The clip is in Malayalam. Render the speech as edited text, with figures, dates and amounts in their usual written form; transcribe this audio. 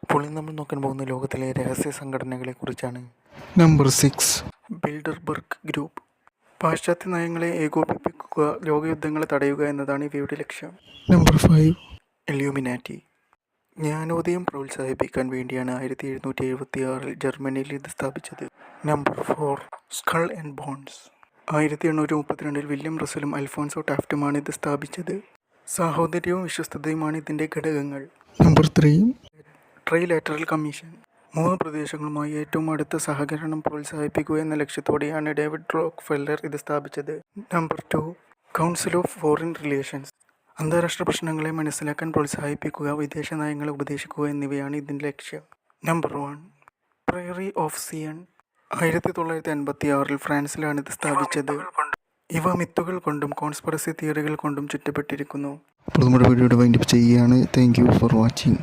ഇപ്പോൾ നമ്മൾ നോക്കാൻ പോകുന്ന ലോകത്തിലെ രഹസ്യ സംഘടനകളെ കുറിച്ചാണ്. Number 6 Bilderberg group. പാശ്ചാത്യ നയങ്ങളെ ഏകോപിപ്പിക്കുക, ലോകയുദ്ധങ്ങളെ തടയുക എന്നതാണ് ഇവയുടെ ലക്ഷ്യം. Number 5 Illuminati. ജ്ഞാനോദയം പ്രോത്സാഹിപ്പിക്കാൻ വേണ്ടിയാണ് 1776 ജർമ്മനിയിൽ ഇത് സ്ഥാപിച്ചത്. Number 4 skull and bones. 1832 William റസലും അൽഫോൺസോ ടാഫ്റ്റുമാണ് ഇത് സ്ഥാപിച്ചത്. സാഹോദര്യവും വിശ്വസ്തതയുമാണ് ഇതിൻ്റെ ഘടകങ്ങൾ. Number 3 trilateral commission. 3 പ്രദേശങ്ങളുമായി ഏറ്റവും അടുത്ത സഹകരണം പ്രോത്സാഹിപ്പിക്കുക എന്ന ലക്ഷ്യത്തോടെയാണ് ഡേവിഡ് റോക്ക്ഫെല്ലർ ഇത് സ്ഥാപിച്ചത്. Number 2 council of foreign relations. അന്താരാഷ്ട്ര പ്രശ്നങ്ങളെ മനസ്സിലാക്കാൻ പ്രോത്സാഹിപ്പിക്കുക, വിദേശ നയങ്ങളെ ഉപദേശിക്കുക എന്നിവയാണ് ഇതിൻ്റെ ലക്ഷ്യം. Number 1 prairie of Zion. 1956 ഫ്രാൻസിലാണ് ഇത് സ്ഥാപിച്ചത്. ഇവ മിത്തുകൾ കൊണ്ടും കോൺസ്പിറസി തിയറികൾ കൊണ്ടും ചുറ്റപ്പെട്ടിരിക്കുന്നു. അപ്പോൾ നമ്മുടെ വീഡിയോയുടെ വൈൻഡപ്പ് ചെയ്യുകയാണ്. Thank you for watching.